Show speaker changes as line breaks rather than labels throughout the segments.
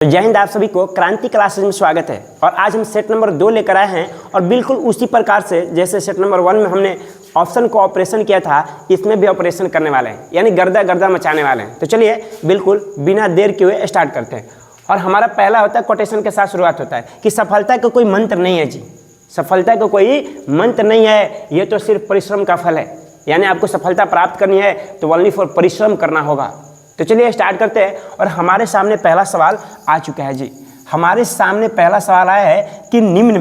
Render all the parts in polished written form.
तो जय हिंद, आप सभी को क्रांति क्लासेज में स्वागत है। और आज हम सेट नंबर 2 लेकर आए हैं और बिल्कुल उसी प्रकार से जैसे सेट नंबर 1 में हमने ऑप्शन को ऑपरेशन किया था, इसमें भी ऑपरेशन करने वाले हैं, यानी गर्दा गर्दा मचाने वाले हैं। तो चलिए बिल्कुल बिना देर किए हुए स्टार्ट करते हैं। और हमारा पहला होता है कोटेशन के साथ शुरुआत होता है कि सफलता का कोई मंत्र नहीं है जी, सफलता का कोई मंत्र नहीं है, ये तो सिर्फ परिश्रम का फल है। यानी आपको सफलता प्राप्त करनी है तो ओनली फॉर परिश्रम करना होगा। तो चलिए स्टार्ट करते हैं। और हमारे सामने पहला सवाल आ चुका है जी। हमारे सामने पहला सवाल आया है कि निम्न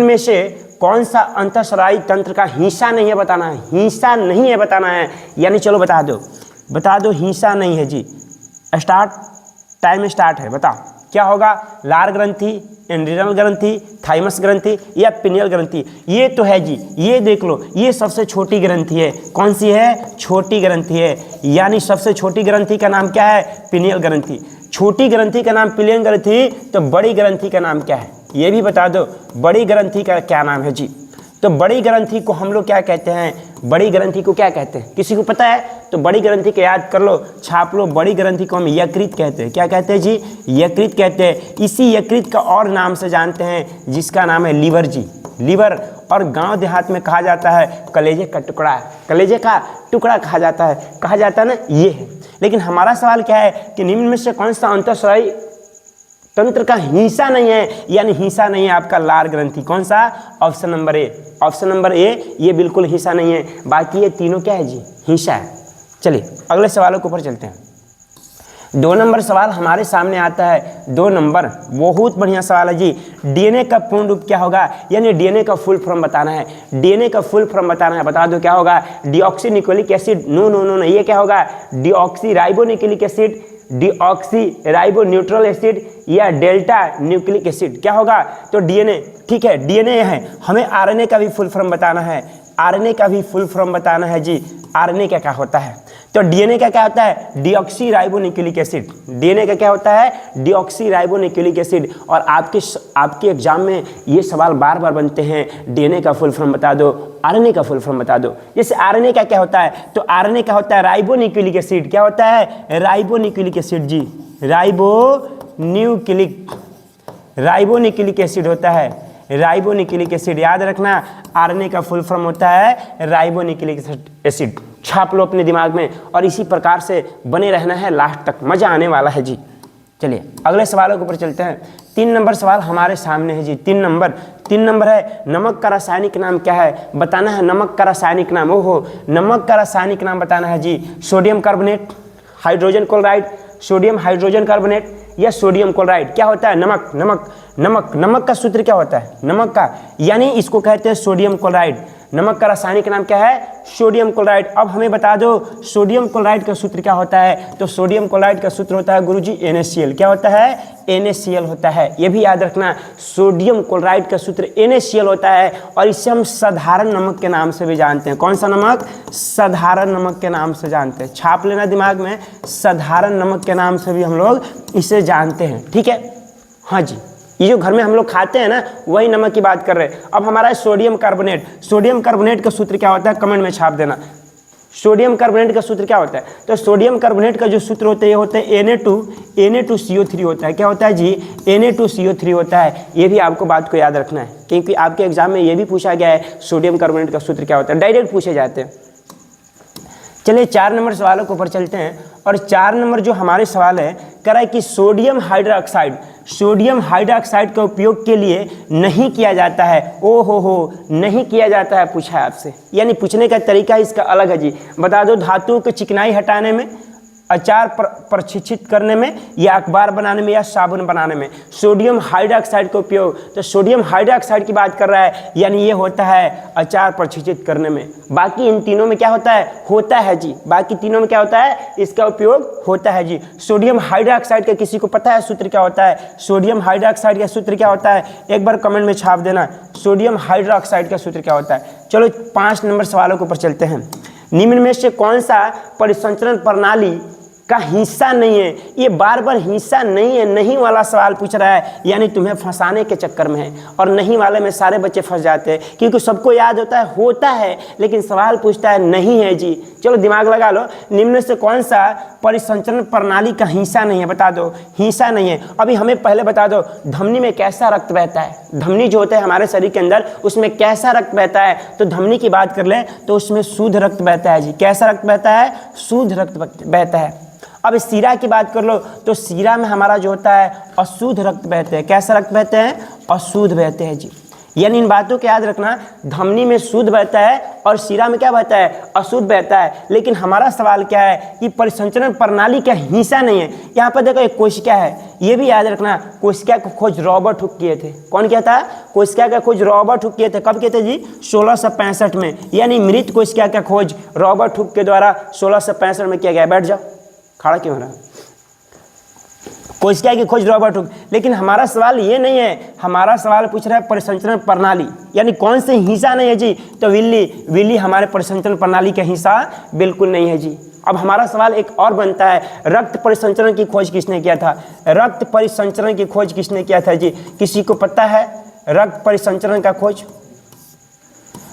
में से कौन सा अंतःस्रावी तंत्र का हिस्सा नहीं है बताना है। हिस्सा नहीं है बताना है, यानी चलो बता दो हिस्सा नहीं है जी। स्टार्ट, टाइम स्टार्ट है। बताओ क्या होगा, लार ग्रंथि, एंड्रिनल ग्रंथि, थाइमस ग्रंथि या पिनियल ग्रंथि। ये तो है जी, ये देख लो, ये सबसे छोटी ग्रंथि है। कौन सी है? छोटी ग्रंथि है। यानी सबसे छोटी ग्रंथि का नाम क्या है? पिनियल ग्रंथि। छोटी ग्रंथि का नाम पिनियल ग्रंथि, तो बड़ी ग्रंथि का नाम क्या है ये भी बता दो। बड़ी ग्रंथि का क्या नाम है जी? तो बड़ी ग्रंथि को हम लोग क्या कहते हैं? बड़ी ग्रंथि को क्या कहते हैं? किसी को पता है तो बड़ी ग्रंथि को याद कर लो, छाप लो। बड़ी ग्रंथि को हम यकृत कहते हैं। क्या कहते हैं जी? यकृत कहते हैं। इसी यकृत का और नाम से जानते हैं जिसका नाम है लीवर जी, लीवर। और गांव देहात में कहा जाता है कलेजे का टुकड़ा, कलेजे का टुकड़ा कहा जाता है ना, ये है। लेकिन हमारा सवाल क्या है कि निम्न में से कौन सा अंतःस्रावी तंत्र का हिस्सा नहीं है, यानी हिस्सा नहीं है आपका लार ग्रंथि। कौन सा? Option number A. Option number A ये बिल्कुल हिस्सा नहीं है, बाकी ये तीनों क्या है जी? हिस्सा है। चलिए अगले सवालों के ऊपर चलते हैं। 2 नंबर सवाल हमारे सामने आता है। 2 नंबर बहुत बढ़िया सवाल है जी। डीएनए का पूर्ण रूप क्या होगा, यानी डीएनए का फुल फॉर्म बताना है। डीएनए का फुल फॉर्म बताना है। बता दो क्या होगा? Deoxy nucleic acid. नो, ये क्या होगा? Deoxy ribo nucleic acid, deoxy ribo neutral acid या डेल्टा न्यूक्लिक एसिड। क्या होगा? तो डीएनए, ठीक है, डीएनए है। हमें आरएनए का भी फुल फॉर्म बताना है। आरएनए का भी फुल फॉर्म बताना है जी। आरएनए क्या होता है? तो डीएनए का क्या होता है? Deoxy ribo nucleic acid. DNA का क्या होता है? Deoxy ribo nucleic acid. और आपके एग्जाम में ये सवाल बार बार बनते हैं, डीएनए का फुल फॉर्म बता दो, आरएनए का फुल फॉर्म बता दो। जैसे आरएनए का क्या होता है? तो आरएनए का होता है राइबो न्यूक्लिक एसिड। क्या होता है? राइबो न्यूक्लिक एसिड जी, राइबो न्यूक्लिक एसिड होता है। राइबो न्यूक्लिक एसिड याद रखना। आरएनए का फुल फॉर्म होता है राइबो न्यूक्लिक एसिड। छाप लो अपने दिमाग में और इसी प्रकार से बने रहना है लास्ट तक, मजा आने वाला है जी। चलिए अगले सवालों के ऊपर चलते हैं। 3 नंबर सवाल हमारे सामने है जी। 3 नंबर है, नमक का रासायनिक नाम क्या है? बताना है नमक का रासायनिक नाम। ओहो, नमक का रासायनिक नाम बताना है जी। Sodium carbonate, hydrogen chloride, sodium hydrogen carbonate या सोडियम क्लोराइड। क्या होता है? नमक का सूत्र क्या होता है? नमक का, यानी इसको कहते हैं सोडियम क्लोराइड। नमक का रासायनिक नाम क्या है? Sodium chloride. अब हमें बता दो सोडियम क्लोराइड का सूत्र क्या होता है? तो सोडियम क्लोराइड का सूत्र होता है गुरुजी NaCl। क्या होता है? NaCl होता है। ये भी याद रखना, सोडियम क्लोराइड का सूत्र NaCl होता है। और इसे हम साधारण नमक के नाम से भी जानते हैं। कौन सा नमक? साधारण नमक के नाम से जानते हैं। छाप लेना दिमाग में, साधारण नमक के नाम से भी हम लोग इसे जानते हैं। ठीक है, हाँ जी, ये जो घर में हम लोग खाते हैं ना, वही नमक की बात कर रहे हैं। अब हमारा है सोडियम कार्बोनेट। सोडियम कार्बोनेट का सूत्र क्या होता है? कमेंट में छाप देना। सोडियम कार्बोनेट का सूत्र क्या होता है? तो सोडियम कार्बोनेट का जो सूत्र होता है ये होता है Na2CO3 होता है। क्या होता है जी? Na2CO3 होता है। ये भी आपको बात को याद रखना है, क्योंकि आपके एग्जाम में ये भी पूछा गया है सोडियम कार्बोनेट का सूत्र क्या होता है, डायरेक्ट पूछे जाते हैं। चलिए 4 नंबर सवालों के ऊपर चलते हैं। और 4 नंबर जो हमारे सवाल है, कह रहा है कि सोडियम हाइड्रोक्साइड का उपयोग के लिए नहीं किया जाता है। हो, नहीं किया जाता है पूछा है आपसे, यानी पूछने का तरीका इसका अलग है जी। बता दो धातुओं की चिकनाई हटाने में, अचार प्रशिक्षित करने में या अखबार बनाने में या साबुन बनाने में सोडियम हाइड्रोक्साइड का उपयोग। तो सोडियम हाइड्रोक्साइड की बात कर रहा है, यानी ये होता है अचार प्रशिक्षित करने में। बाकी इन तीनों में क्या होता है? होता है जी। बाकी तीनों में क्या होता है? इसका उपयोग होता है जी। सोडियम हाइड्रोक्साइड का किसी को पता है सूत्र क्या होता है? सोडियम हाइड्रोक्साइड का सूत्र क्या होता है? एक बार कमेंट में छाप देना, सोडियम हाइड्रोक्साइड का सूत्र क्या होता है। चलो 5 नंबर सवालों के ऊपर चलते हैं। निम्न में से कौन सा परिसंचरण प्रणाली का हिस्सा नहीं है। ये बार बार हिस्सा नहीं है, नहीं वाला सवाल पूछ रहा है, यानी तुम्हें फंसाने के चक्कर में है। और नहीं वाले में सारे बच्चे फंस जाते हैं, क्योंकि सबको याद होता है लेकिन सवाल पूछता है नहीं है जी। चलो दिमाग लगा लो, निम्न से कौन सा परिसंचरण प्रणाली का हिस्सा नहीं है, बता दो। हिस्सा नहीं है। अभी हमें पहले बता दो, धमनी में कैसा रक्त बहता है? धमनी जो होता है हमारे शरीर के अंदर, उसमें कैसा रक्त बहता है? तो धमनी की बात कर ले तो उसमें शुद्ध रक्त बहता है जी। कैसा रक्त बहता है? शुद्ध रक्त बहता है। अब सीरा की बात कर लो तो सीरा में हमारा जो होता है अशुद्ध रक्त बहते हैं। कैसा रक्त बहते हैं? अशुद्ध बहते हैं जी। यानी इन बातों को याद रखना, धमनी में शुद्ध बहता है और सीरा में क्या बहता है? अशुद्ध बहता है। लेकिन हमारा सवाल क्या है कि परिसंचरण प्रणाली का हिस्सा नहीं है। यहाँ पर देखो एक कोशिका है, ये भी याद रखना। कोशिका को खोज रॉबर्ट हुक किए थे। कौन किया था? कोशिका का खोज रॉबर्ट हुक किए थे। कब किए थे जी? 1665 में। यानी मृत कोशिका का खोज रॉबर्ट हुक के द्वारा 1665 में किया गया। बैठ जाओ, खड़ा क्यों हो रहा? कोशिका की खोज रॉबर्ट हुक। लेकिन हमारा सवाल ये नहीं है, हमारा सवाल पूछ रहा है परिसंचरण प्रणाली, यानी कौन से हिस्सा नहीं है जी? तो विल्ली हमारे परिसंचरण प्रणाली का हिस्सा बिल्कुल नहीं है जी। अब हमारा सवाल एक और बनता है, रक्त परिसंचरण की खोज किसने किया था? रक्त परिसंचरण की खोज किसने किया था जी? किसी को पता है रक्त परिसंचरण का खोज?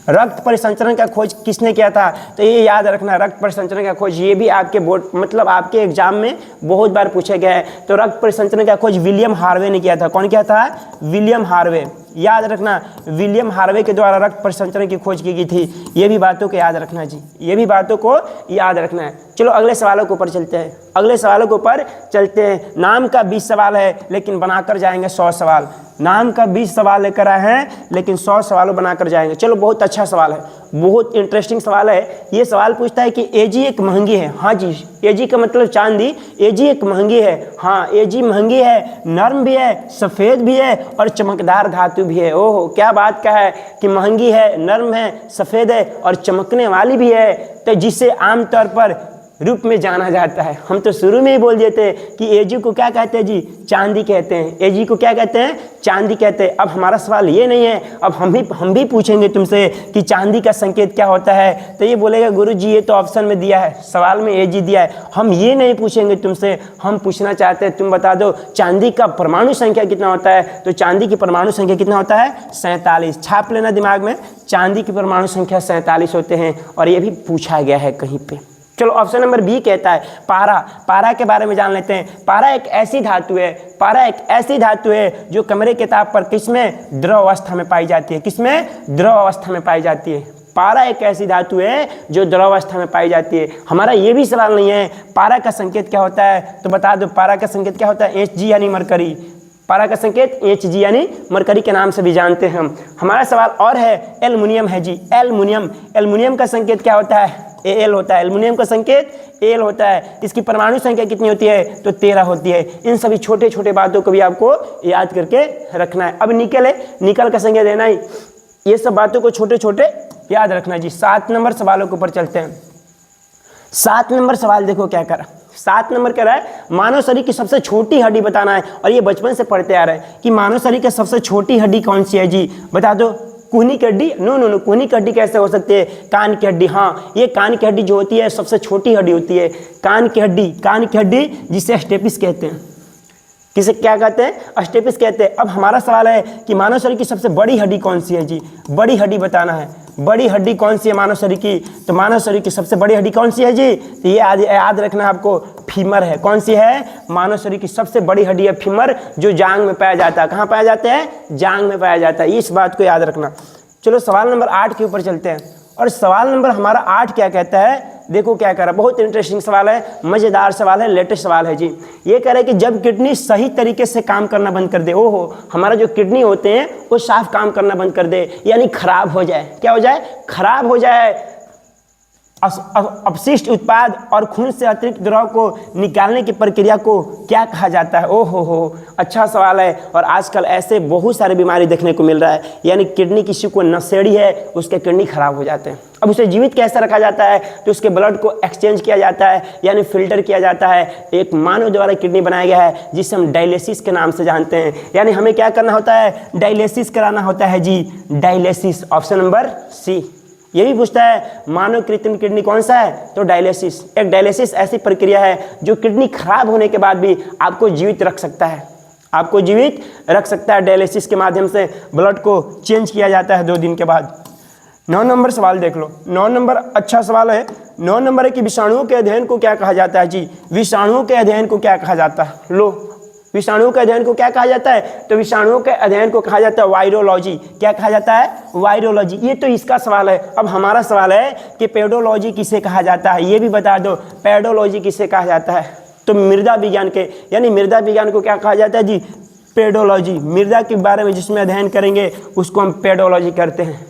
रक्त परिसंचरण का खोज किसने किया था? तो ये याद रखना, रक्त परिसंचरण का खोज ये भी आपके बोर्ड मतलब आपके एग्जाम में बहुत बार पूछे गए हैं। तो रक्त परिसंचरण का खोज विलियम हार्वे ने किया था। कौन किया था? William Harvey. याद रखना, विलियम हार्वे के द्वारा रक्त परिसंचरण की खोज की गई थी। ये भी बातों को याद रखना जी, ये भी बातों को याद रखना है। चलो अगले सवालों के ऊपर चलते हैं, अगले सवालों के ऊपर चलते हैं। नाम का 20 सवाल है लेकिन बनाकर जाएंगे 100 सवाल। नाम का 20 सवाल लेकर आए हैं लेकिन 100 सवालों बनाकर जाएंगे। चलो बहुत अच्छा सवाल है, बहुत इंटरेस्टिंग सवाल है। ये सवाल पूछता है कि एजी एक महंगी है। हाँ जी, एजी का मतलब चांदी। एजी एक महंगी है। हाँ, एजी महंगी है, नर्म भी है, सफ़ेद भी है और चमकदार धातु भी है। ओहो, क्या बात का है कि महंगी है, नर्म है, सफ़ेद है और चमकने वाली भी है। तो जिसे आमतौर पर रूप में जाना जाता है। हम तो शुरू में ही बोल देते हैं कि एजी को क्या कहते हैं जी? चांदी कहते हैं। एजी को क्या कहते हैं? चांदी कहते हैं। अब हमारा सवाल ये नहीं है, अब हम भी पूछेंगे तुमसे कि चांदी का संकेत क्या होता है। तो ये बोलेगा गुरुजी ये तो ऑप्शन में दिया है, सवाल में एजी दिया है। हम ये नहीं पूछेंगे तुमसे, हम पूछना चाहते हैं तुम बता दो चांदी का परमाणु संख्या कितना होता है। तो चांदी की परमाणु संख्या कितना होता है? 47। छाप लेना दिमाग में, चांदी की परमाणु संख्या 47 होते हैं और ये भी पूछा गया है कहीं पे। चलो ऑप्शन नंबर बी कहता है पारा। पारा के बारे में जान लेते हैं। पारा एक ऐसी धातु है, पारा एक ऐसी धातु है जो कमरे के ताप पर किसमें? द्रव अवस्था में पाई जाती है। किसमें? द्रव अवस्था में पाई जाती है। पारा एक ऐसी धातु है जो द्रव अवस्था में पाई जाती है। हमारा ये भी सवाल नहीं है पारा का संकेत क्या होता है, तो बता दो पारा का संकेत क्या होता है? Hg यानी मरकरी। पारा का संकेत Hg यानी मरकरी के नाम से भी जानते हैं हम। हमारा सवाल और है, एल्युमिनियम है जी, एल्युमिनियम। एल्युमिनियम का संकेत क्या होता है? Al होता है। एल्युमिनियम का संकेत Al होता है। इसकी परमाणु संख्या कितनी होती है? तो 13 होती है। इन सभी छोटे छोटे बातों को भी आपको याद करके रखना है। अब निकल है, निकल का संकेत देना ही, ये सब बातों को छोटे छोटे याद रखना जी। 7 नंबर सवालों के ऊपर चलते हैं। 7 नंबर सवाल देखो क्या करा। 7 नंबर कह रहा है मानव शरीर की सबसे छोटी हड्डी बताना है। और ये बचपन से पढ़ते आ रहे हैं कि मानव शरीर की सबसे छोटी हड्डी कौन सी है जी? बता दो। कुहनी की हड्डी? नो, कुहनी की हड्डी कैसे हो सकती है? कान की हड्डी। हाँ, ये कान की हड्डी जो होती है सबसे छोटी हड्डी होती है। कान की हड्डी, कान की हड्डी जिसे स्टेपिस कहते हैं। किसे क्या कहते हैं? स्टेपिस कहते हैं। अब हमारा सवाल है कि मानव शरीर की सबसे बड़ी हड्डी कौन सी है जी? बड़ी हड्डी बताना है। बड़ी हड्डी कौन सी है मानव शरीर की? तो मानव शरीर की सबसे बड़ी हड्डी कौन सी है जी? तो ये याद रखना है आपको, फीमर है। कौन सी है? मानव शरीर की सबसे बड़ी हड्डी है फीमर, जो जांग में पाया जाता है। कहाँ पाया जाता है? जांग में पाया जाता है। इस बात को याद रखना। चलो सवाल नंबर 8 के ऊपर चलते हैं। और सवाल नंबर हमारा 8 क्या कहता है? देखो क्या कह रहा है, बहुत इंटरेस्टिंग सवाल है, मज़ेदार सवाल है, लेटेस्ट सवाल है जी। ये कह रहा है कि जब किडनी सही तरीके से काम करना बंद कर दे, ओहो, हमारा जो किडनी होते हैं वो साफ काम करना बंद कर दे, यानी खराब हो जाए। क्या हो जाए? खराब हो जाए। अपशिष्ट उत्पाद और खून से अतिरिक्त द्रव को निकालने की प्रक्रिया को क्या कहा जाता है? ओहो हो, अच्छा सवाल है। और आजकल ऐसे बहुत सारे बीमारी देखने को मिल रहा है, यानी किडनी किसी को नशेड़ी है, उसके किडनी खराब हो जाते हैं। अब उसे जीवित कैसे रखा जाता है? तो उसके ब्लड को एक्सचेंज किया जाता है, यानी फिल्टर किया जाता है। एक मानव द्वारा किडनी बनाया गया है जिसे हम डायलिसिस के नाम से जानते हैं। यानी हमें क्या करना होता है? डायलिसिस कराना होता है जी, डायलिसिस। Option number C. ये भी पूछता है मानव कृत्रिम किडनी कौन सा है, तो डायलिसिस। एक डायलिसिस ऐसी प्रक्रिया है जो किडनी खराब होने के बाद भी आपको जीवित रख सकता है, आपको जीवित रख सकता है। डायलिसिस के माध्यम से ब्लड को चेंज किया जाता है 2 दिन के बाद। 9 नंबर सवाल देख लो। 9 नंबर अच्छा सवाल है। 9 नंबर है कि विषाणुओं के अध्ययन को क्या कहा जाता है जी, विषाणुओं के अध्ययन को क्या कहा जाता है। लो, विषाणुओं के अध्ययन को क्या कहा जाता है, तो विषाणुओं के अध्ययन को कहा जाता है वायरोलॉजी। क्या कहा जाता है, वायरोलॉजी। ये तो इसका सवाल है। अब हमारा सवाल है कि पेडोलॉजी किसे कहा जाता है, ये भी बता दो, पेडोलॉजी किसे कहा जाता है। तो मृदा विज्ञान के, यानी मृदा विज्ञान को क्या कहा जाता है जी, पेडोलॉजी। मृदा के बारे में जिसमें अध्ययन करेंगे उसको हम पेडोलॉजी करते हैं,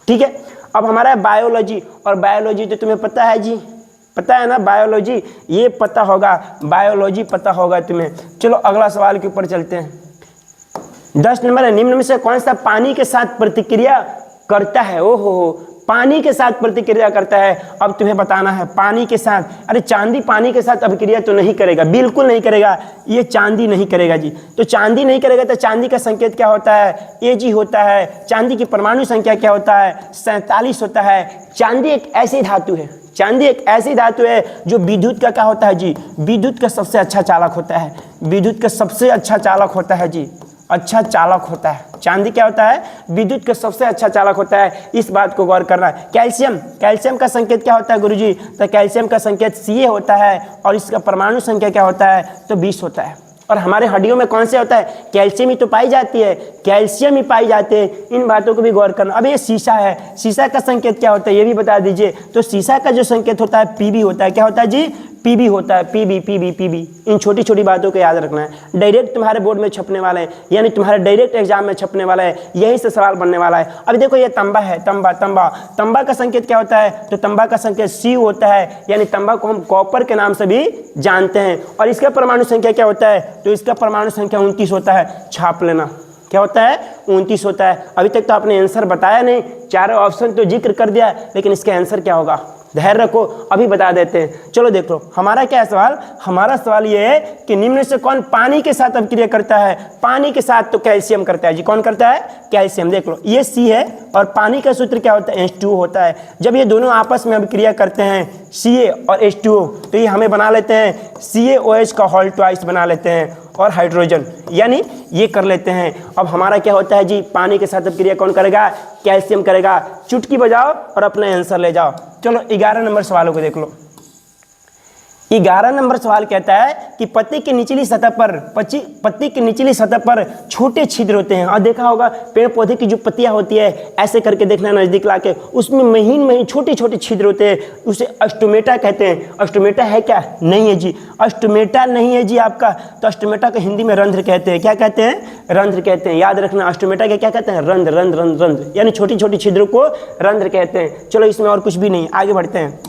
ठीक है। अब हमारा है बायोलॉजी, और बायोलॉजी तो तुम्हें पता है जी, पता है ना बायोलॉजी, ये पता होगा, बायोलॉजी पता होगा तुम्हें। चलो अगला सवाल के ऊपर चलते हैं। 10 नंबर है, निम्न में से कौन सा पानी के साथ प्रतिक्रिया करता है। ओहो, पानी के साथ प्रतिक्रिया करता है। अब तुम्हें बताना है पानी के साथ। अरे चांदी पानी के साथ अभिक्रिया तो नहीं करेगा, बिल्कुल नहीं करेगा, ये चांदी नहीं करेगा जी। तो चांदी नहीं करेगा तो चांदी का संकेत क्या होता है, Ag होता है। चांदी की परमाणु संख्या क्या होता है, 47 होता है। चांदी एक ऐसी धातु है, चांदी एक ऐसी धातु है जो विद्युत का क्या होता है जी, विद्युत का सबसे अच्छा चालक होता है, विद्युत का सबसे अच्छा चालक होता है जी, अच्छा चालक होता है। चांदी क्या होता है, विद्युत का सबसे अच्छा चालक होता है, इस बात को गौर करना है। कैल्शियम, कैल्शियम का संकेत क्या होता है गुरुजी, तो कैल्शियम का संकेत Ca होता है, और इसका परमाणु संख्या क्या होता है, तो 20 होता है। और हमारे हड्डियों में कौन से होता है, कैल्शियम ही तो पाई जाती है, कैल्शियम ही पाई जाती है। इन बातों को भी गौर करना। अब ये शीशा है, शीशा का संकेत क्या होता है ये भी बता दीजिए। तो शीशा का जो संकेत होता है Pb होता है। क्या होता है जी, Pb होता है, Pb। इन छोटी छोटी बातों को याद रखना है। डायरेक्ट तुम्हारे बोर्ड में छपने वाले हैं, यानी तुम्हारे डायरेक्ट एग्जाम में छपने वाला है, यही से सवाल बनने वाला है। अब देखो ये तंबा है, तंबा का संकेत क्या होता है, तो तंबा का संकेत Cu होता है, यानी तंबा को हम कॉपर के नाम से भी जानते हैं। और इसका परमाणु संख्या क्या होता है, तो इसका परमाणु संख्या 29 होता है। छाप लेना, क्या होता है, 29 होता है। अभी तक तो आपने आंसर बताया नहीं, चारों ऑप्शन तो जिक्र कर दिया, लेकिन इसका आंसर क्या होगा, धैर्य रखो, अभी बता देते हैं। चलो देख लो हमारा क्या है सवाल। हमारा सवाल ये है कि निम्न से कौन पानी के साथ अभिक्रिया करता है। पानी के साथ तो कैल्शियम करता है जी। कौन करता है, कैल्शियम। देख लो ये C है, और पानी का सूत्र क्या होता है, H2O होता है। जब ये दोनों आपस में अभिक्रिया करते हैं Ca और H2O, तो ये हमें बना लेते हैं CaOH का होल ट्वाइस बना लेते हैं, और हाइड्रोजन, यानी ये कर लेते हैं। अब हमारा क्या होता है जी, पानी के साथ अभिक्रिया कौन करेगा, कैल्शियम करेगा। चुटकी बजाओ और अपना आंसर ले जाओ। चलो 11 नंबर सवालों को देख लो। 11 नंबर सवाल कहता है कि पत्ती की निचली सतह पर छोटे छिद्र होते हैं। और देखा होगा पेड़ पौधे की जो पत्तियां होती है, ऐसे करके देखना नजदीक लाके, उसमें महीन छोटे छोटे छिद्र होते हैं, उसे अस्टोमेटा कहते हैं। अस्टोमेटा है क्या, नहीं है जी, अस्टोमेटा नहीं है जी आपका। तो अस्टोमेटा को हिंदी में रंध्र कहते हैं। क्या कहते हैं, रंध्र कहते हैं। याद रखना अस्टोमेटा के क्या कहते हैं, रंध्र, यानी छोटी छोटी छिद्रों को रंध्र कहते हैं। चलो इसमें और कुछ भी नहीं, आगे बढ़ते हैं।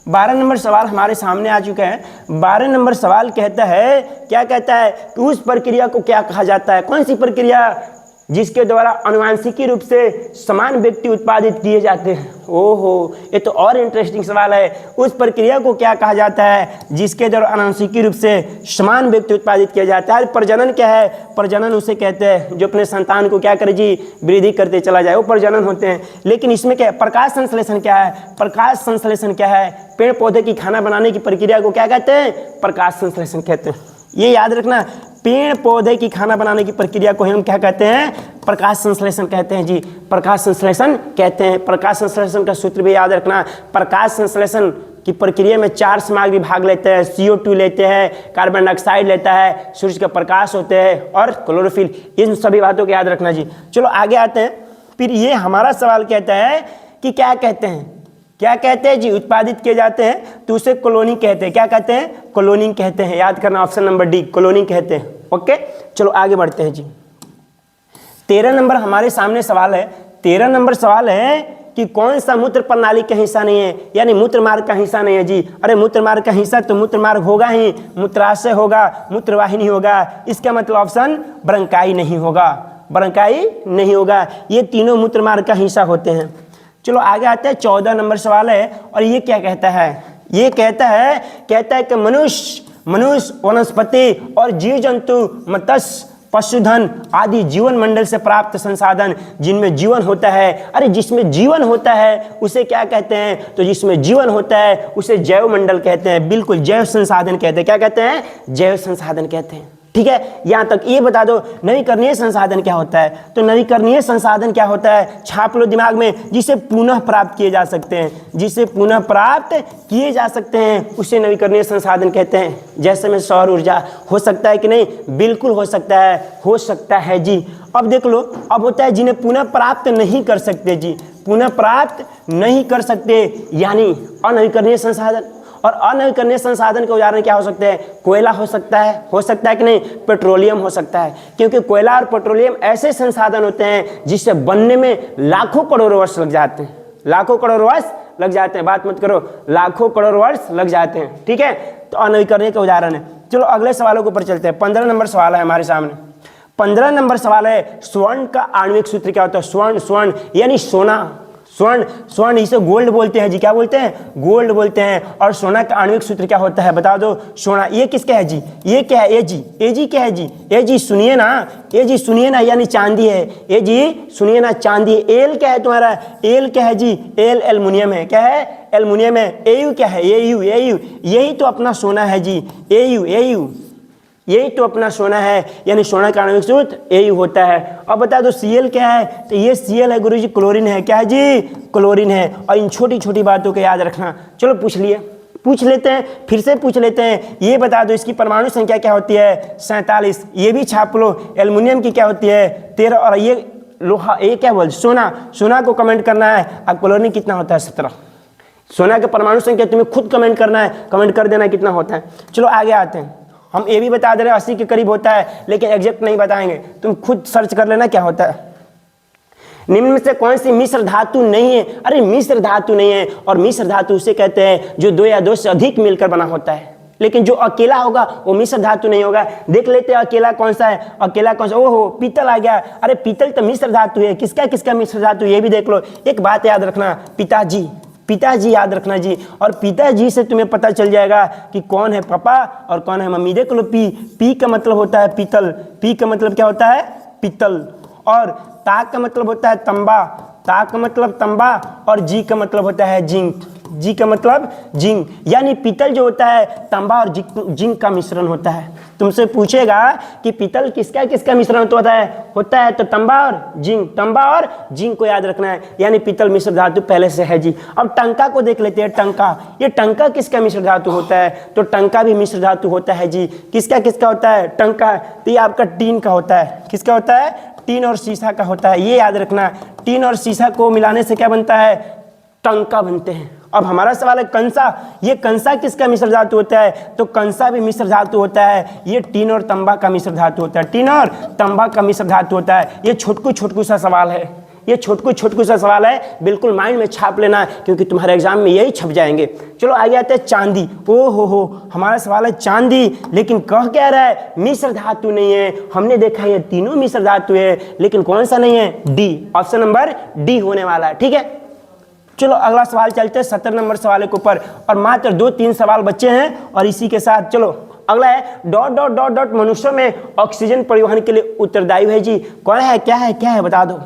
12 नंबर सवाल हमारे सामने आ चुका है। 12 नंबर सवाल कहता है, क्या कहता है कि उस प्रक्रिया को क्या कहा जाता है। कौन सी प्रक्रिया, जिसके द्वारा आनुवांशिकी रूप से समान व्यक्ति उत्पादित किए जाते हैं। ओहो, ये तो और इंटरेस्टिंग सवाल है। उस प्रक्रिया को क्या कहा जाता है जिसके द्वारा आनुवांशिकी रूप से समान व्यक्ति उत्पादित किया जाता है। प्रजनन क्या है, प्रजनन उसे कहते हैं जो अपने संतान को क्या करे जी, वृद्धि करते चला जाए, वो प्रजनन होते हैं। लेकिन इसमें क्या है, प्रकाश संश्लेषण क्या है, प्रकाश संश्लेषण क्या है, पेड़ पौधे की खाना बनाने की प्रक्रिया को क्या कहते हैं, प्रकाश संश्लेषण कहते हैं। ये याद रखना, पेड़ पौधे की खाना बनाने की प्रक्रिया को हम क्या कहते हैं, प्रकाश संश्लेषण कहते हैं जी, प्रकाश संश्लेषण कहते हैं। प्रकाश संश्लेषण का सूत्र भी याद रखना। प्रकाश संश्लेषण की प्रक्रिया में 4 सामग्री भाग लेते हैं। CO2 लेते हैं, कार्बन डाइऑक्साइड लेता है, सूर्य का प्रकाश होते हैं, और क्लोरोफिल। इन सभी बातों को याद रखना जी। चलो आगे आते हैं। फिर ये हमारा सवाल कहता है कि क्या कहते हैं, क्या कहते हैं जी, उत्पादित किए जाते हैं तो उसे क्लोनिंग कहते हैं। क्या कहते हैं, क्लोनिंग कहते हैं। याद करना ऑप्शन नंबर डी, क्लोनिंग कहते हैं। ओके, चलो आगे बढ़ते हैं जी। 13 नंबर हमारे सामने सवाल है। 13 नंबर सवाल है कि कौन सा मूत्र प्रणाली का हिस्सा नहीं है, यानी मूत्र मार्ग का हिस्सा नहीं है जी। अरे मूत्र मार्ग का हिस्सा तो मूत्र मार्ग होगा ही, मूत्राशय होगा, मूत्रवाहिनी होगा। इसका मतलब ऑप्शन ब्रंकाई नहीं होगा, ब्रंकाई नहीं होगा। ये तीनों मूत्र मार्ग का हिस्सा होते हैं। चलो आगे आते हैं। 14 नंबर सवाल है, और ये क्या कहता है, ये कहता है कि मनुष्य, वनस्पति और जीव जंतु, मत्स्य पशुधन आदि जीवन मंडल से प्राप्त संसाधन जिनमें जीवन होता है। अरे जिसमें जीवन होता है उसे क्या कहते हैं? तो जिसमें जीवन होता है उसे जैव मंडल कहते हैं। बिल्कुल, जैव संसाधन कहते हैं। क्या कहते हैं? जैव संसाधन कहते हैं। ठीक है, यहाँ तक ये बता दो नवीकरणीय संसाधन क्या होता है। तो नवीकरणीय संसाधन क्या होता है? छाप लो दिमाग में। जिसे पुनः प्राप्त किए जा सकते हैं, जिसे पुनः प्राप्त किए जा सकते हैं उसे नवीकरणीय संसाधन कहते हैं। जैसे में सौर ऊर्जा हो सकता है कि नहीं? बिल्कुल हो सकता है, हो सकता है जी। अब देख लो, अब होता है जिन्हें पुनः प्राप्त नहीं कर सकते जी, पुनः प्राप्त नहीं कर सकते यानी अनवीकरणीय संसाधन। और अनवीकरणीय संसाधन के उदाहरण क्या हो सकते हैं? कोयला हो सकता है कि नहीं? पेट्रोलियम हो सकता है, क्योंकि कोयला और पेट्रोलियम ऐसे संसाधन होते हैं जिससे बनने में लाखों करोड़ों वर्ष लग जाते हैं। लाखों करोड़ वर्ष लग जाते हैं, बात मत करो, लाखों करोड़ वर्ष लग जाते हैं। ठीक है, तो अनवीकरणीय का उदाहरण है। चलो अगले सवालों के ऊपर चलते हैं। 15 नंबर सवाल है हमारे सामने। 15 नंबर सवाल है स्वर्ण का आणविक सूत्र क्या होता है? स्वर्ण यानी सोना। स्वर्ण इसे गोल्ड बोलते हैं जी। क्या बोलते हैं? गोल्ड बोलते हैं। और सोना का आणविक सूत्र क्या होता है? बता दो। सोना। ये किसका है जी? ये क्या है? एजी क्या है जी? एजी सुनिए ना, यानी चांदी है। एजी सुनिए ना, चांदी। एल क्या है तुम्हारा? एल क्या है जी? एल एल्युमिनियम है। क्या है? एल्युमिनियम है। एयू क्या है? एयू यही तो अपना सोना है जी। एयू यही तो अपना सोना है, यानी सोना का आणविक सूत्र एयू होता है। अब बता दो सीएल क्या है? तो ये सीएल है गुरुजी, क्लोरीन है। क्या है जी? क्लोरीन है। और इन छोटी छोटी बातों को याद रखना। चलो पूछ लेते हैं, फिर से पूछ लेते हैं। ये बता दो इसकी परमाणु संख्या क्या होती है? 47। ये भी छाप लो। एल्युमिनियम की क्या होती है? 13। और ये लोहा, ये क्या बोल? सोना को कमेंट करना है। अब क्लोरीन कितना होता है? 17। सोना का परमाणु संख्या तुम्हें खुद कमेंट करना है, कमेंट कर देना कितना होता है। चलो आगे आते हैं। हम ये भी बता दे रहे हैं 80 के करीब होता है, लेकिन एग्जैक्ट नहीं बताएंगे, तुम खुद सर्च कर लेना क्या होता है। निम्न में से कौन सी मिश्र धातु नहीं है? अरे मिश्र धातु नहीं है, और मिश्र धातु उसे कहते हैं जो 2 या 2 से अधिक मिलकर बना होता है। लेकिन जो अकेला होगा वो मिश्र धातु नहीं होगा। देख लेते हैं अकेला कौन सा है। अकेला कौन सा? ओहो, पीतल आ गया। अरे पीतल तो मिश्र धातु है। किसका मिश्र धातु? ये भी देख लो। एक बात याद रखना, पिताजी याद रखना जी। और पिताजी से तुम्हें पता चल जाएगा कि कौन है पापा और कौन है मम्मी। देख लो, पी का मतलब होता है पीतल। पी का मतलब क्या होता है? पीतल। और ता का मतलब होता है तंबा। और जी का मतलब होता है जिंक। यानी पीतल जो होता है तांबा और जिंक का मिश्रण होता है। तुमसे पूछेगा कि पीतल किसका मिश्रण होता है तो तांबा और जिंक को याद रखना है, यानी पीतल मिश्र धातु पहले से है जी। अब टंका को देख लेते हैं। ये टंका किसका मिश्र धातु होता है? तो टंका भी मिश्र धातु होता है जी। किसका होता है? टंका। तो ये आपका टीन का होता है। किसका होता है? टीन और शीशा का होता है। ये याद रखना, टीन और शीशा को मिलाने से क्या बनता है? टंका बनते हैं। अब हमारा सवाल है कंसा। ये कंसा किसका मिश्र धातु होता है? तो कंसा भी मिश्र धातु होता है। ये टीन और तंबा का मिश्र धातु होता है। ये छोटकू सा सवाल है। बिल्कुल माइंड में छाप लेना, क्योंकि तुम्हारे एग्जाम में यही छप जाएंगे। चलो आगे आते हैं चांदी। ओ हो, हमारा सवाल है चांदी, लेकिन कह क्या रहा है? मिश्र धातु नहीं है। हमने देखा ये तीनों मिश्र धातु है, लेकिन कौन सा नहीं है? डी। ऑप्शन नंबर डी होने वाला है। ठीक है, चलो अगला सवाल चलते हैं 70 नंबर सवाल के ऊपर। और मात्र 2-3 सवाल बच्चे हैं, और इसी के साथ चलो अगला है डॉट मनुष्यों में ऑक्सीजन परिवहन के लिए उत्तरदायी है जी। कौन है? क्या है बता दो।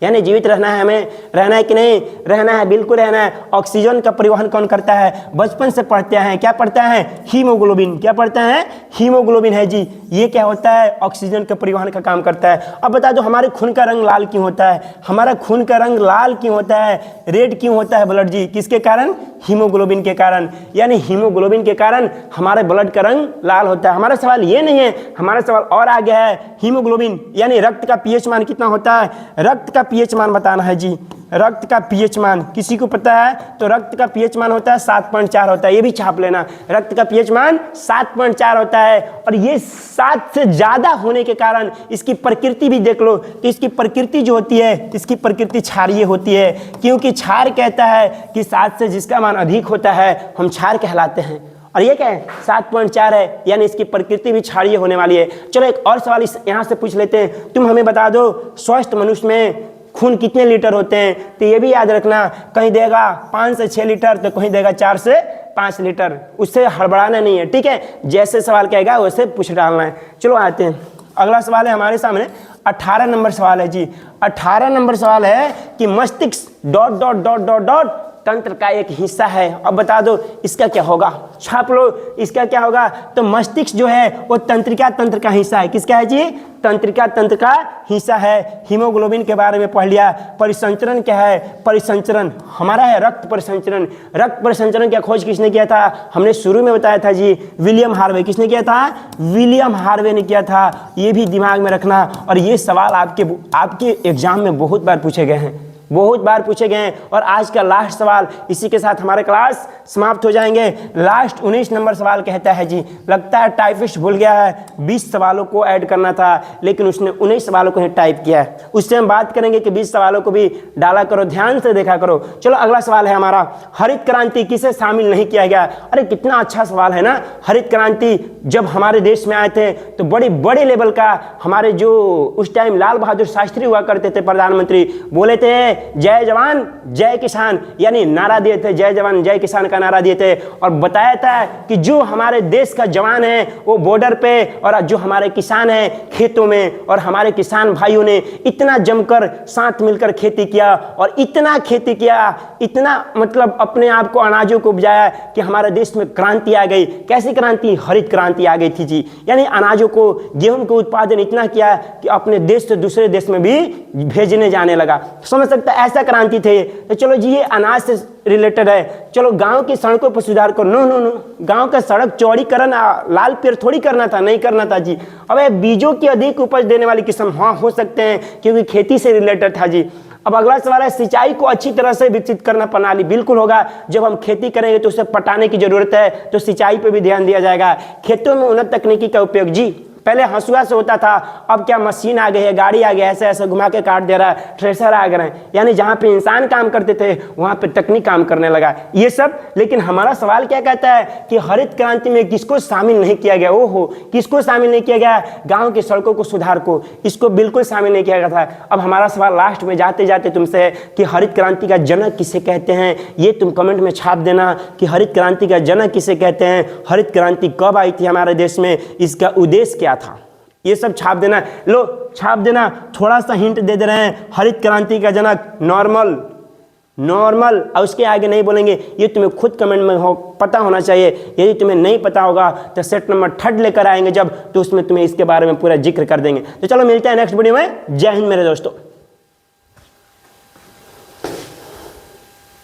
यानी जीवित रहना है हमें, रहना है कि नहीं? रहना है, बिल्कुल रहना है। ऑक्सीजन का परिवहन कौन करता है? बचपन से पढ़ते हैं। क्या पढ़ते हैं? हीमोग्लोबिन। क्या पढ़ते हैं? हीमोग्लोबिन है जी। ये क्या होता है? ऑक्सीजन का परिवहन का काम करता है। अब बता दो हमारे खून का रंग लाल क्यों होता है? हमारा खून का रंग लाल क्यों होता है? रेड क्यों होता है ब्लड जी? किसके कारण? हीमोग्लोबिन के कारण। यानी हीमोग्लोबिन के कारण हमारे ब्लड का रंग लाल होता है। हमारा सवाल ये नहीं है, हमारा सवाल और आगे है। हीमोग्लोबिन यानी रक्त का पीएच मान कितना होता है? रक्त का पीएच मान बताना है जी। रक्त का पीएच मान किसी को पता है? तो रक्त का पीएच मान होता है 7.4 होता है। ये भी छाप लेना, रक्त का पीएच मान 7.4 होता है। और ये 7 से ज्यादा होने के कारण इसकी प्रकृति भी देख लो। तो इसकी प्रकृति जो होती है, इसकी प्रकृति क्षारीय होती है, क्योंकि क्षार कहता है कि 7 से जिसका मान अधिक होता है हम क्षार कहलाते हैं। और ये क्या है? 7.4 है, यानी इसकी प्रकृति भी क्षारीय होने वाली है। चलो एक और सवाल यहाँ से पूछ लेते हैं। तुम हमें बता दो स्वस्थ मनुष्य में खून कितने लीटर होते हैं? तो ये भी याद रखना, कहीं देगा 5 से 6 लीटर तो कहीं देगा 4 से 5 लीटर। उससे हड़बड़ाना नहीं है। ठीक है, जैसे सवाल कहेगा वैसे पूछ डालना है। चलो आते हैं अगला सवाल है हमारे सामने 18 नंबर सवाल है जी। 18 नंबर सवाल है कि मस्तिष्क dot dot dot dot dot तंत्र का एक हिस्सा है। अब बता दो इसका क्या होगा, छाप लो इसका क्या होगा। तो मस्तिष्क जो है वो तंत्रिका तंत्र का हिस्सा है। किसका है जी? तंत्रिका तंत्र का हिस्सा है। हीमोग्लोबिन के बारे में पढ़ लिया। परिसंचरण क्या है? परिसंचरण हमारा है रक्त परिसंचरण। रक्त परिसंचरण की खोज किसने किया था? हमने शुरू में बताया था जी, विलियम हार्वे। किसने किया था? विलियम हार्वे ने किया था। ये भी दिमाग में रखना। और ये सवाल आपके एग्जाम में बहुत बार पूछे गए हैं, बहुत बार पूछे गए हैं। और आज का लास्ट सवाल, इसी के साथ हमारे क्लास समाप्त हो जाएंगे। लास्ट 19 नंबर सवाल कहता है जी, लगता है टाइपिस्ट भूल गया है, 20 सवालों को ऐड करना था लेकिन उसने 19 सवालों को ही टाइप किया है। उससे हम बात करेंगे कि 20 सवालों को भी डाला करो, ध्यान से देखा करो। चलो अगला सवाल है हमारा, हरित क्रांति किसे शामिल नहीं किया गया? अरे कितना अच्छा सवाल है ना। हरित क्रांति जब हमारे देश में आए थे तो बड़े लेवल का, हमारे जो उस टाइम लाल बहादुर शास्त्री हुआ करते थे प्रधानमंत्री, बोले थे जय जवान जय किसान, यानी नारा दिए थे, जय जवान जय किसान का नारा दिए थे। और बताया था कि जो हमारे देश का जवान है वो बॉर्डर पे, और जो हमारे किसान है खेतों में, और हमारे किसान भाइयों ने इतना जमकर साथ मिलकर खेती किया, और इतना खेती किया, इतना मतलब अपने आप को अनाजों को उपजाया कि हमारे देश में क्रांति आ गई। कैसी क्रांति? हरित क्रांति आ गई थी जी। यानी अनाजों को, गेहूं का उत्पादन इतना किया कि अपने देश से दूसरे देश में भी भेजने जाने लगा। समझ सकते ऐसा क्रांति थे। तो चलो जी ये अनाज से रिलेटेड है। चलो गांव की सड़कों पर सुधार करो। नो, गांव का सड़क चौड़ीकरण लाल पेड़ थोड़ी करना था, नहीं करना था जी। अब बीजों की अधिक उपज देने वाली किस्म हाँ हो सकते हैं क्योंकि खेती से रिलेटेड था जी। अब अगला सवाल है, सिंचाई को अच्छी तरह से विकसित करना प्रणाली। बिल्कुल होगा, जब हम खेती करेंगे तो उसे पटाने की जरूरत है, तो सिंचाई पे भी ध्यान दिया जाएगा। खेतों में उन्नत तकनीकी का उपयोग जी, पहले हंसुआ से होता था, अब क्या मशीन आ गई है, गाड़ी आ गया, ऐसे ऐसे घुमा के काट दे रहा है, ट्रेसर आ गए हैं। यानी जहाँ पे इंसान काम करते थे वहाँ पे तकनीक काम करने लगा, ये सब। लेकिन हमारा सवाल क्या कहता है कि हरित क्रांति में किसको शामिल नहीं किया गया? ओहो, किसको शामिल नहीं किया गया? गाँव की सड़कों को सुधार को, इसको बिल्कुल शामिल नहीं किया गया था। अब हमारा सवाल लास्ट में जाते जाते तुमसे है कि हरित क्रांति का जनक किसे कहते हैं? ये तुम कमेंट में छाप देना कि हरित क्रांति का जनक किसे कहते हैं, हरित क्रांति कब आई थी हमारे देश में, इसका उद्देश्य क्या था, ये सब छाप देना। लो छाप देना। थोड़ा सा हिंट दे दे रहे हैं, हरित क्रांति का जनक नॉर्मल, और उसके आगे नहीं बोलेंगे। ये तुम्हें खुद कमेंट में पता होना चाहिए। यदि तुम्हें नहीं पता होगा तो सेट नंबर 3 लेकर आएंगे जब, तो उसमें तुम्हें इसके बारे में पूरा जिक्र कर देंगे। तो चलो मिलते हैं नेक्स्ट वीडियो में। जय हिंद मेरे दोस्तों।